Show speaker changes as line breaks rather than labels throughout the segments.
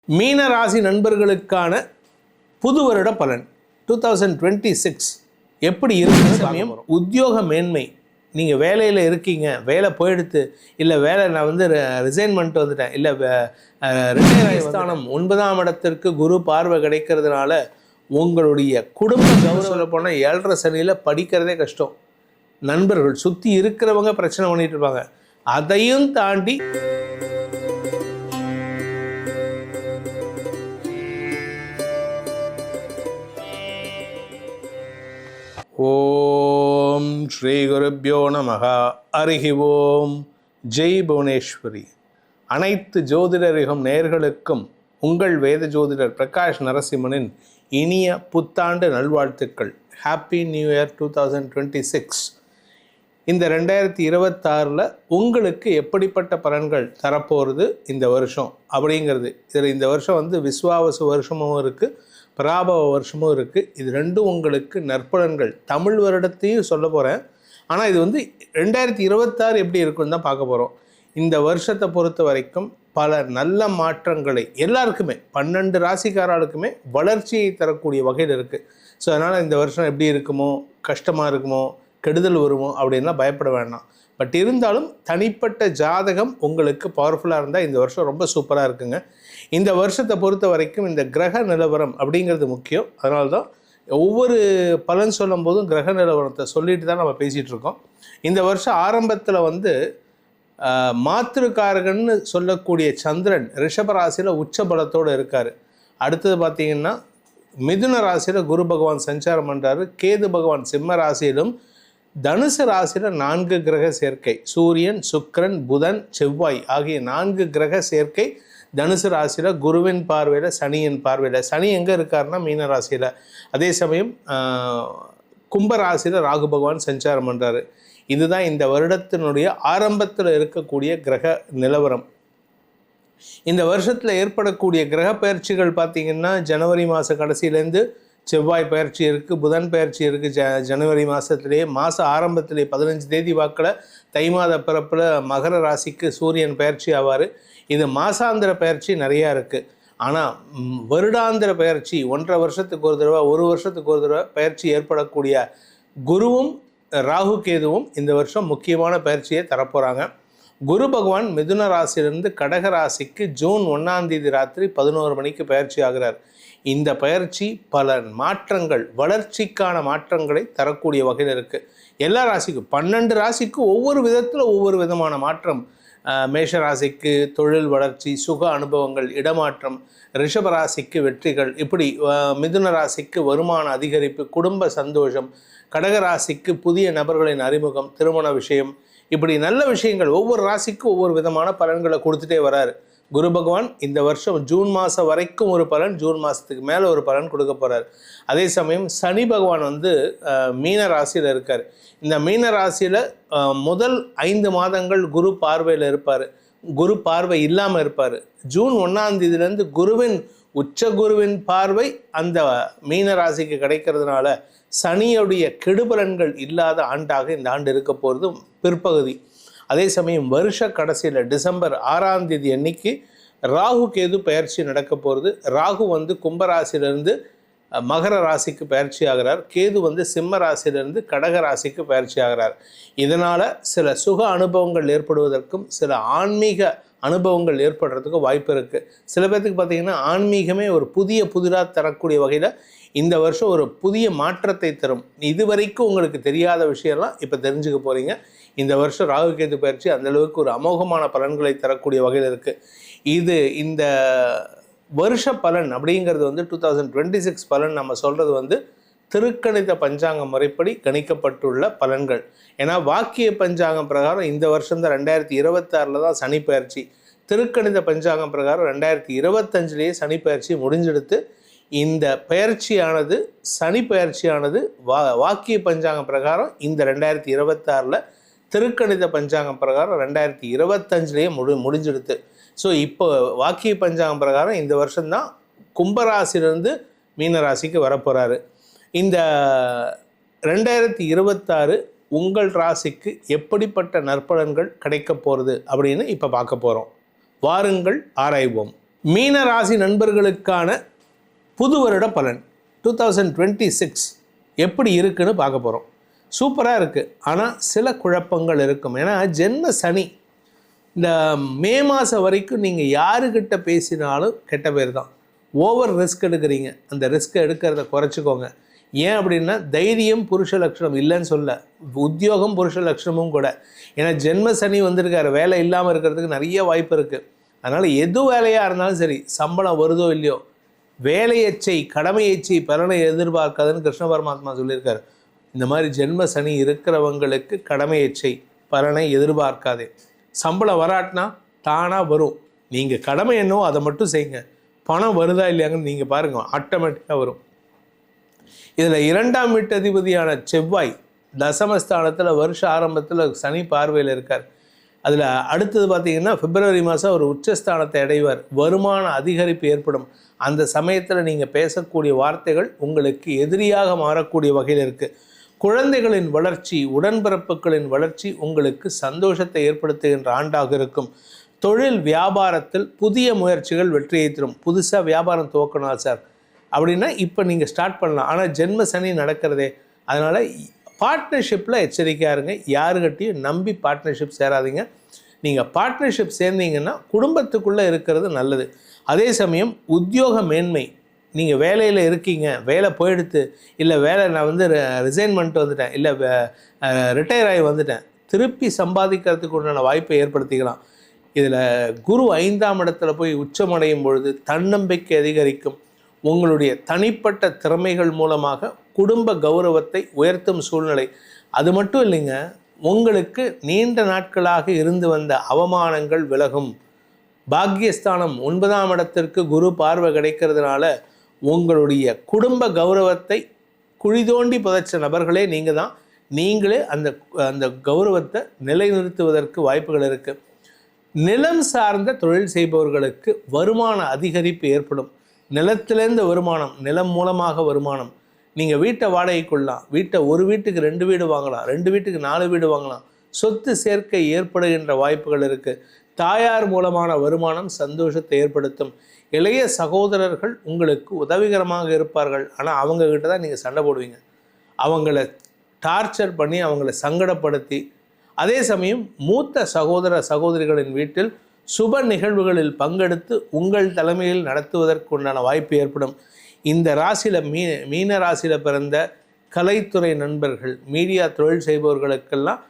மீன ராசி நண்பர்களுக்கான புது வருட பலன் 2026 எப்படி இருக்கிற சமயம் உத்தியோக மேன்மை. நீங்கள் வேலையில் இருக்கீங்க, வேலை போயிடுத்து, இல்லை வேலை நான் வந்து ரிசைன் பண்ணிட்டு வந்துட்டேன், இல்லை ஸ்தானம் 9ஆம் இடத்திற்கு குரு பார்வை கிடைக்கிறதுனால உங்களுடைய குடும்ப கௌரவத்தில் போனால் 7.5 சனியில் படிக்கிறதே கஷ்டம். நண்பர்கள் சுற்றி இருக்கிறவங்க பிரச்சனை பண்ணிட்டு இருப்பாங்க. அதையும் தாண்டி ஓம் ஸ்ரீ குருப்யோ நமஹ. ஹரிஹி ஓம். ஜெய் புவனேஸ்வரி. அனைத்து ஜோதிடரிகம் நேயர்களுக்கும் உங்கள் வேத ஜோதிடர் பிரகாஷ் நரசிம்மனின் இனிய புத்தாண்டு நல்வாழ்த்துக்கள். Happy new year 2026. இந்த 2026 உங்களுக்கு எப்படிப்பட்ட பலன்கள் தரப்போகிறது இந்த வருஷம் அப்படிங்கிறது. இதில் இந்த வருஷம் வந்து விஸ்வாவசு வருஷமும் இருக்குது, பராபவ வருஷமும் இருக்குது. இது ரெண்டும் உங்களுக்கு நற்பலன்கள். தமிழ் வருடத்தையும் சொல்ல போகிறேன், ஆனால் இது வந்து 2026 எப்படி இருக்குன்னு தான் பார்க்க போகிறோம். இந்த வருஷத்தை பொறுத்த வரைக்கும் பல நல்ல மாற்றங்களை எல்லாருக்குமே 12 ராசிக்காரர்களுக்குமே வளர்ச்சியை தரக்கூடிய வகையில் இருக்குது. ஸோ அதனால் இந்த வருஷம் எப்படி இருக்குமோ, கஷ்டமாக இருக்குமோ, கெடுதல் வருமோ அப்படின்லாம் பயப்பட வேண்டாம். பட் இருந்தாலும் தனிப்பட்ட ஜாதகம் உங்களுக்கு பவர்ஃபுல்லாக இருந்தால் இந்த வருஷம் ரொம்ப சூப்பராக இருக்குங்க. இந்த வருஷத்தை பொறுத்த வரைக்கும் இந்த கிரக நிலவரம் அப்படிங்கிறது முக்கியம். அதனால தான் ஒவ்வொரு பலன் சொல்லும் போதும் கிரக நிலவரத்தை சொல்லிட்டு தான் நம்ம பேசிகிட்டு இருக்கோம். இந்த வருஷம் ஆரம்பத்தில் வந்து மாத்திருக்காரகன்னு சொல்லக்கூடிய சந்திரன் ரிஷபராசியில் உச்ச பலத்தோடு இருக்கார். அடுத்தது பார்த்திங்கன்னா மிதுன ராசியில் குரு பகவான் சஞ்சாரம் பண்ணுறாரு. கேது பகவான் சிம்ம ராசியிலும் தனுசு ராசியில் 4 கிரக சேர்க்கை, சூரியன், சுக்கிரன், புதன், செவ்வாய் ஆகிய 4 கிரக சேர்க்கை தனுசு ராசியில், குருவின் பார்வையில், சனியின் பார்வையில். சனி எங்கே இருக்காருன்னா மீன ராசியில். அதே சமயம் கும்பராசியில் ராகு பகவான் சஞ்சாரம் பண்ணுறாரு. இதுதான் இந்த வருடத்தினுடைய ஆரம்பத்தில் இருக்கக்கூடிய கிரக நிலவரம். இந்த வருஷத்தில் ஏற்படக்கூடிய கிரக பயிற்சிகள் பார்த்திங்கன்னா ஜனவரி மாத கடைசியிலேருந்து செவ்வாய் பயிற்சி இருக்குது, புதன் பயிற்சி இருக்குது. ஜனவரி மாதத்துலேயே மாத ஆரம்பத்திலே 15 தேதி வாக்கில் தை மாத பிறப்பில் மகர ராசிக்கு சூரியன் பயிற்சி ஆவார். இது மாசாந்திர பயிற்சி நிறையா இருக்குது. ஆனால் வருடாந்திர பயிற்சி 1.5 வருஷத்துக்கு ஒரு தடவை, 1 வருஷத்துக்கு ஒரு தடவை பயிற்சி ஏற்படக்கூடிய குருவும் ராகு கேதுவும் இந்த வருஷம் முக்கியமான பயிற்சியை தரப்போகிறாங்க. குரு பகவான் மிதுன ராசியிலிருந்து கடக ராசிக்கு ஜூன் 1ஆம் தேதி ராத்திரி 11 மணிக்கு பயிற்சி ஆகிறார். இந்த பயிற்சி பல மாற்றங்கள், வளர்ச்சிக்கான மாற்றங்களை தரக்கூடிய வகையில் இருக்குது. எல்லா ராசிக்கும் 12 ராசிக்கும் ஒவ்வொரு விதத்தில் ஒவ்வொரு விதமான மாற்றம். மேஷ ராசிக்கு தொழில் வளர்ச்சி, சுக அனுபவங்கள், இடமாற்றம், ரிஷப ராசிக்கு வெற்றிகள், இப்படி மிதுன ராசிக்கு வருமான அதிகரிப்பு, குடும்ப சந்தோஷம், கடக ராசிக்கு புதிய நபர்களின் அறிமுகம், திருமண விஷயம், இப்படி நல்ல விஷயங்கள் ஒவ்வொரு ராசிக்கும் ஒவ்வொரு விதமான பலன்களை கொடுத்துட்டே வராரு குரு பகவான். இந்த வருஷம் ஜூன் மாதம் வரைக்கும் ஒரு பலன், ஜூன் மாதத்துக்கு மேலே ஒரு பலன் கொடுக்க போகிறார். அதே சமயம் சனி பகவான் வந்து மீன ராசியில் இருக்கார். இந்த மீன ராசியில் முதல் 5 மாதங்கள் குரு பார்வையில் இருப்பார், குரு பார்வை இல்லாமல் இருப்பார். ஜூன் 1ஆம் தேதியிலேருந்து குருவின் உச்ச குருவின் பார்வை அந்த மீன ராசிக்கு கிடைக்கிறதுனால சனியுடைய கெடுபலன்கள் இல்லாத ஆண்டாக இந்த ஆண்டு இருக்க போகிறது பிற்பகுதி. அதே சமயம் வருஷ கடைசியில் டிசம்பர் 6ஆம் தேதி அன்னைக்கு ராகு கேது பயிற்சி நடக்க போகிறது. ராகு வந்து கும்பராசிலிருந்து மகர ராசிக்கு பயிற்சி ஆகிறார். கேது வந்து சிம்ம ராசியிலிருந்து கடக ராசிக்கு பயிற்சி ஆகிறார். இதனால் சில சுக அனுபவங்கள் ஏற்படுவதற்கும் சில ஆன்மீக அனுபவங்கள் ஏற்படுறதுக்கும் வாய்ப்பு இருக்குது. சில பேர்த்துக்கு பார்த்திங்கன்னா ஆன்மீகமே ஒரு புதிராக தரக்கூடிய வகையில் இந்த வருஷம் ஒரு புதிய மாற்றத்தை தரும். இதுவரைக்கும் உங்களுக்கு தெரியாத விஷயம்லாம் இப்போ தெரிஞ்சுக்க போகிறீங்க. இந்த வருஷம் ராகு கேது பயிற்சி அந்தளவுக்கு ஒரு அமோகமான பலன்களை தரக்கூடிய வகையில் இருக்குது. இது இந்த வருஷ பலன் அப்படிங்கிறது வந்து 2026 பலன் நம்ம சொல்கிறது வந்து திருக்கணித பஞ்சாங்க முறைப்படி கணிக்கப்பட்டுள்ள பலன்கள். ஏன்னா வாக்கிய பஞ்சாங்கம் பிரகாரம் இந்த வருஷம் தான் 2026 தான் சனி பயிற்சி. திருக்கணித பஞ்சாங்கம் பிரகாரம் 2025 சனி பயிற்சி முடிஞ்செடுத்து இந்த பயிற்சியானது சனி பயிற்சியானது வாக்கிய பஞ்சாங்கம் பிரகாரம் இந்த 2026 திருக்கணித பஞ்சாங்கம் பிரகாரம் 2025 முடிஞ்செடுத்து. ஸோ இப்போ வாக்கிய பஞ்சாங்கம் பிரகாரம் இந்த வருஷம்தான் கும்பராசிலிருந்து மீனராசிக்கு வரப்போகிறாரு. இந்த 2026 உங்கள் ராசிக்கு எப்படிப்பட்ட நற்பலன்கள் கிடைக்க போகிறது அப்படின்னு இப்போ பார்க்க போகிறோம். வாருங்கள் ஆராய்வோம். மீன ராசி நண்பர்களுக்கான புது வருட பலன் 2026 எப்படி இருக்குன்னு பார்க்க போகிறோம். சூப்பராக இருக்குது. ஆனால் சில குழப்பங்கள் இருக்கும். ஏன்னா ஜென்ம சனி இந்த மே மாதம் வரைக்கும் நீங்கள் யாருக்கிட்ட பேசினாலும் கெட்ட பேர் தான். ஓவர் ரிஸ்க் எடுக்கிறீங்க. அந்த ரிஸ்க்கை எடுக்கிறத குறைச்சிக்கோங்க. ஏன் அப்படின்னா தைரியம் புருஷ லட்சணம் இல்லைன்னு சொல்ல, உத்தியோகம் புருஷ லட்சணமும் கூட. ஏன்னா ஜென்ம சனி வந்திருக்காரு. வேலை இல்லாமல் இருக்கிறதுக்கு நிறைய வாய்ப்பு இருக்குது. அதனால் எது வேலையாக இருந்தாலும் சரி, சம்பளம் வருதோ இல்லையோ, வேலையை செய், கடமையை செய், பலனை எதிர்பார்க்காதுன்னு கிருஷ்ண பரமாத்மா சொல்லியிருக்காரு. இந்த மாதிரி ஜென்ம சனி இருக்கிறவங்களுக்கு கடமையை செய், பலனை எதிர்பார்க்காதே. சம்பளம் வராட்டினா தானாக வரும். நீங்கள் கடமை என்னவோ அதை மட்டும் செய்யுங்க. பணம் வருதா இல்லையாங்கன்னு நீங்கள் பாருங்கள், ஆட்டோமேட்டிக்காக வரும். இதில் 2ஆம் வீட்டு அதிபதியான செவ்வாய் தசமஸ்தானத்தில் வருஷ ஆரம்பத்தில் சனி பார்வையில் இருக்கார். அதில் அடுத்தது பார்த்திங்கன்னா பிப்ரவரி மாதம் ஒரு உச்சஸ்தானத்தை அடைவார். வருமான அதிகரிப்பு ஏற்படும். அந்த சமயத்தில் நீங்கள் பேசக்கூடிய வார்த்தைகள் உங்களுக்கு எதிரியாக மாறக்கூடிய வகையில் இருக்குது. குழந்தைகளின் வளர்ச்சி, உடன்பிறப்புகளின் வளர்ச்சி உங்களுக்கு சந்தோஷத்தை ஏற்படுத்துகின்ற ஆண்டாக இருக்கும். தொழில் வியாபாரத்தில் புதிய முயற்சிகள் வெற்றியை தரும். புதுசாக வியாபாரம் துவக்கணும் சார் அப்படின்னா இப்போ நீங்கள் ஸ்டார்ட் பண்ணலாம். ஆனால் ஜென்ம சனி நடக்கிறதே. அதனால் பார்ட்னர்ஷிப்பில் எச்சரிக்கையாக இருங்க. யாருக்கிட்டையும் நம்பி பார்ட்னர்ஷிப் சேராதீங்க. நீங்கள் பார்ட்னர்ஷிப் சேர்ந்தீங்கன்னா குடும்பத்துக்குள்ளே இருக்கிறது நல்லது. அதே சமயம் உத்தியோக மேன்மை, நீங்கள் வேலையில் இருக்கீங்க, வேலை போயிடுத்து, இல்லை வேலை நான் வந்து ரிசைன் பண்ணிட்டு வந்துட்டேன், இல்லை ரிட்டையர் ஆகி வந்துட்டேன், திருப்பி சம்பாதிக்கிறதுக்கு உண்டான வாய்ப்பை ஏற்படுத்திக்கலாம். இதில் குரு 5ஆம் இடத்துல போய் உச்சமடையும் பொழுது தன்னம்பிக்கை அதிகரிக்கும். உங்களுடைய தனிப்பட்ட திறமைகள் மூலமாக குடும்ப கௌரவத்தை உயர்த்தும் சூழ்நிலை. அது மட்டும் இல்லைங்க, உங்களுக்கு நீண்ட நாட்களாக இருந்து வந்த அவமானங்கள் விலகும். பாக்யஸ்தானம் 9ஆம் இடத்திற்கு குரு பார்வை கிடைக்கிறதுனால உங்களுடைய குடும்ப கௌரவத்தை குழி தோண்டி புதைச்ச நபர்களே நீங்கள் தான். நீங்களே அந்த கௌரவத்தை நிலைநிறுத்துவதற்கு வாய்ப்புகள் இருக்குது. நிலம் சார்ந்த தொழில் செய்பவர்களுக்கு வருமான அதிகரிப்பு ஏற்படும். நிலத்திலேருந்து வருமானம், நிலம் மூலமாக வருமானம். நீங்கள் வீட்டை வாடகைக்குள்ளலாம், ஒரு வீட்டுக்கு 2 வீடு வாங்கலாம், 2 வீட்டுக்கு 4 வீடு வாங்கலாம். சொத்து சேர்க்கை ஏற்படுகின்ற வாய்ப்புகள் இருக்குது. தாயார் மூலமான வருமானம் சந்தோஷத்தை ஏற்படுத்தும். இளைய சகோதரர்கள் உங்களுக்கு உதவிகரமாக இருப்பார்கள். ஆனால் அவங்கக்கிட்ட தான் நீங்கள் சண்டை போடுவீங்க. அவங்கள டார்ச்சர் பண்ணி, அவங்கள சங்கடப்படுத்தி. அதே சமயம் மூத்த சகோதர சகோதரிகளின் வீட்டில் சுப நிகழ்வுகளில் பங்கெடுத்து உங்கள் தலைமையில் நடத்துவதற்கு உண்டான வாய்ப்பு ஏற்படும். இந்த ராசியில் மீன ராசியில் பிறந்த கலைத்துறை நண்பர்கள், மீடியா தொழில் செய்பவர்களுக்கெல்லாம்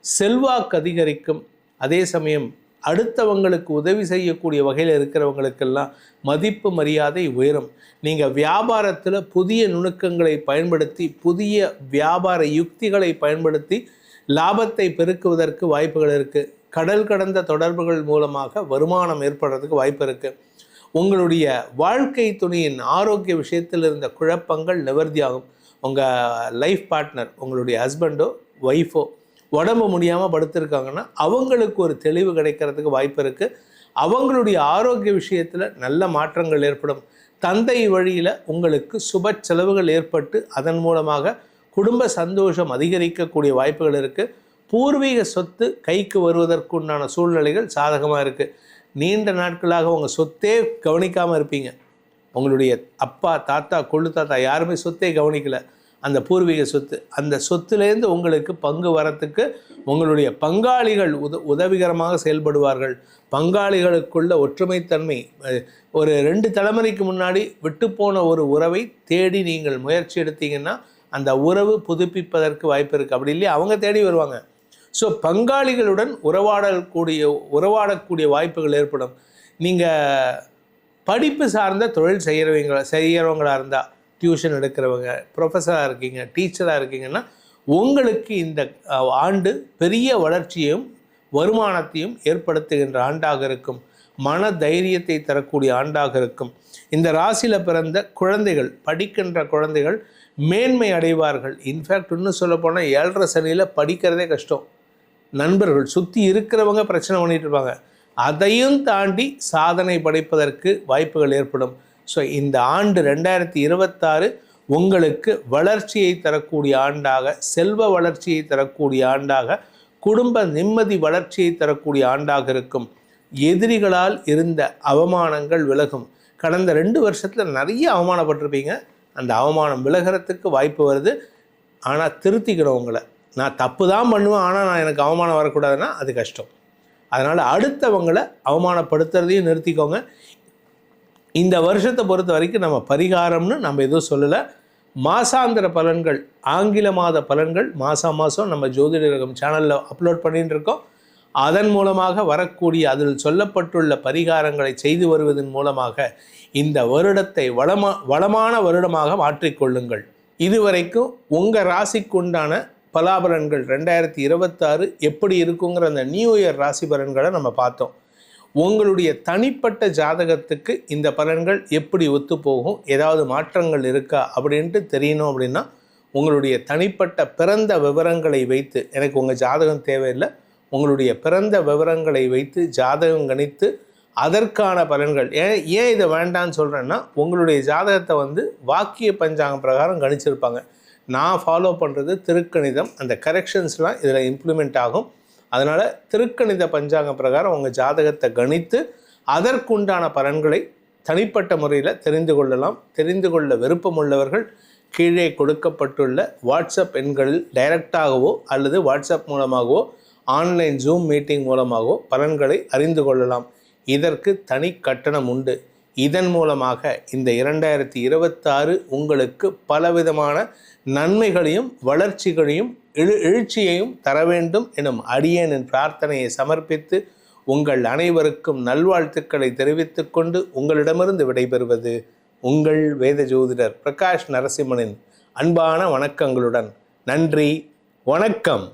செல்வாக்கு அதிகரிக்கும். அதே சமயம் அடுத்தவங்களுக்கு உதவி செய்யக்கூடிய வகையில் இருக்கிறவங்களுக்கெல்லாம் மதிப்பு மரியாதை உயரும். நீங்கள் வியாபாரத்தில் புதிய நுணுக்கங்களை பயன்படுத்தி, புதிய வியாபார யுக்திகளை பயன்படுத்தி லாபத்தை பெருக்குவதற்கு வாய்ப்புகள் இருக்குது. கடல் கடந்த தொடர்புகள் மூலமாக வருமானம் ஏற்படுறதுக்கு வாய்ப்பு இருக்குது. உங்களுடைய வாழ்க்கை துணையின் ஆரோக்கிய விஷயத்தில் இருந்த குழப்பங்கள் நிவர்த்தியாகும். உங்கள் லைஃப் பார்ட்னர், உங்களுடைய ஹஸ்பண்டோ ஒய்ஃபோ உடம்பு முடியாமல் படுத்திருக்காங்கன்னா அவங்களுக்கு ஒரு தெளிவு கிடைக்கிறதுக்கு வாய்ப்பு இருக்குது. அவங்களுடைய ஆரோக்கிய விஷயத்தில் நல்ல மாற்றங்கள் ஏற்படும். தந்தை வழியில் உங்களுக்கு சுப செலவுகள் ஏற்பட்டு அதன் மூலமாக குடும்ப சந்தோஷம் அதிகரிக்கக்கூடிய வாய்ப்புகள் இருக்குது. பூர்வீக சொத்து கைக்கு வருவதற்குண்டான சூழ்நிலைகள் சாதகமாக இருக்குது. நீண்ட நாட்களாக உங்கள் சொத்தே கவனிக்காமல் இருப்பீங்க. உங்களுடைய அப்பா, தாத்தா, கொள்ளு தாத்தா யாருமே சொத்தே கவனிக்கலை. அந்த பூர்வீக சொத்து, அந்த சொத்துலேருந்து உங்களுக்கு பங்கு வரத்துக்கு உங்களுடைய பங்காளிகள் உதவிகரமாக செயல்படுவார்கள். பங்காளிகளுக்குள்ள ஒற்றுமைத்தன்மை, ஒரு 2 தலைமுறைக்கு முன்னாடி விட்டுப்போன ஒரு உறவை தேடி நீங்கள் முயற்சி எடுத்தீங்கன்னா அந்த உறவு புதுப்பிப்பதற்கு வாய்ப்பு இருக்குது. அப்படி இல்லையா அவங்க தேடி வருவாங்க. ஸோ பங்காளிகளுடன் உறவாடக்கூடிய வாய்ப்புகள் ஏற்படும். நீங்கள் படிப்பு சார்ந்த தொழில் செய்கிறவங்களாக இருந்தால், டியூஷன் எடுக்கிறவங்க, ப்ரொஃபஸராக இருக்கீங்க, டீச்சராக இருக்கீங்கன்னா உங்களுக்கு இந்த ஆண்டு பெரிய வளர்ச்சியையும் வருமானத்தையும் ஏற்படுத்துகின்ற ஆண்டாக இருக்கும். மன தைரியத்தை தரக்கூடிய ஆண்டாக இருக்கும். இந்த ராசியில் பிறந்த குழந்தைகள், படிக்கின்ற குழந்தைகள் மேன்மை அடைவார்கள். இன்ஃபேக்ட் இன்னும் சொல்லப்போனால் 7.5 சனியில் படிக்கிறதே கஷ்டம். நண்பர்கள் சுற்றி இருக்கிறவங்க பிரச்சனை பண்ணிட்டு இருப்பாங்க. அதையும் தாண்டி சாதனை படைப்பதற்கு வாய்ப்புகள் ஏற்படும். ஸோ இந்த ஆண்டு 2026 உங்களுக்கு வளர்ச்சியை தரக்கூடிய ஆண்டாக, செல்வ வளர்ச்சியை தரக்கூடிய ஆண்டாக, குடும்ப நிம்மதி வளர்ச்சியை தரக்கூடிய ஆண்டாக இருக்கும். எதிரிகளால் இருந்த அவமானங்கள் விலகும். கடந்த 2 வருஷத்தில் நிறைய அவமானப்பட்டிருப்பீங்க. அந்த அவமானம் விலகிறதுக்கு வாய்ப்பு வருது. ஆனால் திருத்திக்கணும் உங்களை. நான் தப்பு தான் பண்ணுவேன், ஆனால் எனக்கு அவமானம் வரக்கூடாதுன்னா அது கஷ்டம். அதனால் அடுத்தவங்களை அவமானப்படுத்துறதையும் நிறுத்திக்கோங்க. இந்த வருஷத்தை பொறுத்த வரைக்கும் நம்ம பரிகாரம்னு நம்ம எதுவும் சொல்லலை. மாசாந்திர பலன்கள், ஆங்கில மாத பலன்கள் மாதம் நம்ம ஜோதிடரகம் சேனலில் அப்லோட் பண்ணிட்டு இருக்கோம். அதன் மூலமாக வரக்கூடிய அதில் சொல்லப்பட்டுள்ள பரிகாரங்களை செய்து வருவதன் மூலமாக இந்த வருடத்தை வளமான வருடமாக மாற்றிக்கொள்ளுங்கள். இதுவரைக்கும் உங்கள் ராசிக்குண்டான பலாபலன்கள் 2026 எப்படி இருக்குங்கிற அந்த நியூ இயர் ராசி பலன்களை நம்ம பார்த்தோம். உங்களுடைய தனிப்பட்ட ஜாதகத்துக்கு இந்த பலன்கள் எப்படி ஒத்து போகும், ஏதாவது மாற்றங்கள் இருக்கா அப்படின்ட்டு தெரியணும். அப்படின்னா உங்களுடைய தனிப்பட்ட பிறந்த விவரங்களை வைத்து, எனக்கு உங்கள் ஜாதகம் தேவையில்லை, உங்களுடைய பிறந்த விவரங்களை வைத்து ஜாதகம் கணித்து அதற்கான பலன்கள். ஏன் இதை வேண்டான்னு சொல்கிறேன்னா, உங்களுடைய ஜாதகத்தை வாக்கிய பஞ்சாங்கம் பிரகாரம் கணிச்சிருப்பாங்க. நான் ஃபாலோ பண்ணுறது திருக்கணிதம். அந்த கரெக்ஷன்ஸ்லாம் இதில் இம்ப்ளிமெண்ட் ஆகும். அதனால் திருக்கணித பஞ்சாங்கம் பிரகாரம் உங்கள் ஜாதகத்தை கணித்து அதற்குண்டான பலன்களை தனிப்பட்ட முறையில் தெரிந்து கொள்ளலாம். தெரிந்து கொள்ள விருப்பமுள்ளவர்கள் கீழே கொடுக்கப்பட்டுள்ள வாட்ஸ்அப் எண்களில் டைரக்டாகவோ அல்லது வாட்ஸ்அப் மூலமாகவோ ஆன்லைன் ஜூம் மீட்டிங் மூலமாகவோ பலன்களை அறிந்து கொள்ளலாம். இதற்கு தனி கட்டணம் உண்டு. இதன் மூலமாக இந்த 2026 உங்களுக்கு பலவிதமான நன்மைகளையும் வளர்ச்சிகளையும் எழுச்சியையும் தர வேண்டும் எனும் அடியேனின் பிரார்த்தனையை சமர்ப்பித்து உங்கள் அனைவருக்கும் நல்வாழ்த்துக்களை தெரிவித்துக் கொண்டு உங்களிடமிருந்து விடைபெறுவது உங்கள் வேத ஜோதிடர் பிரகாஷ் நரசிம்மனின் அன்பான வணக்கங்களுடன். நன்றி, வணக்கம்.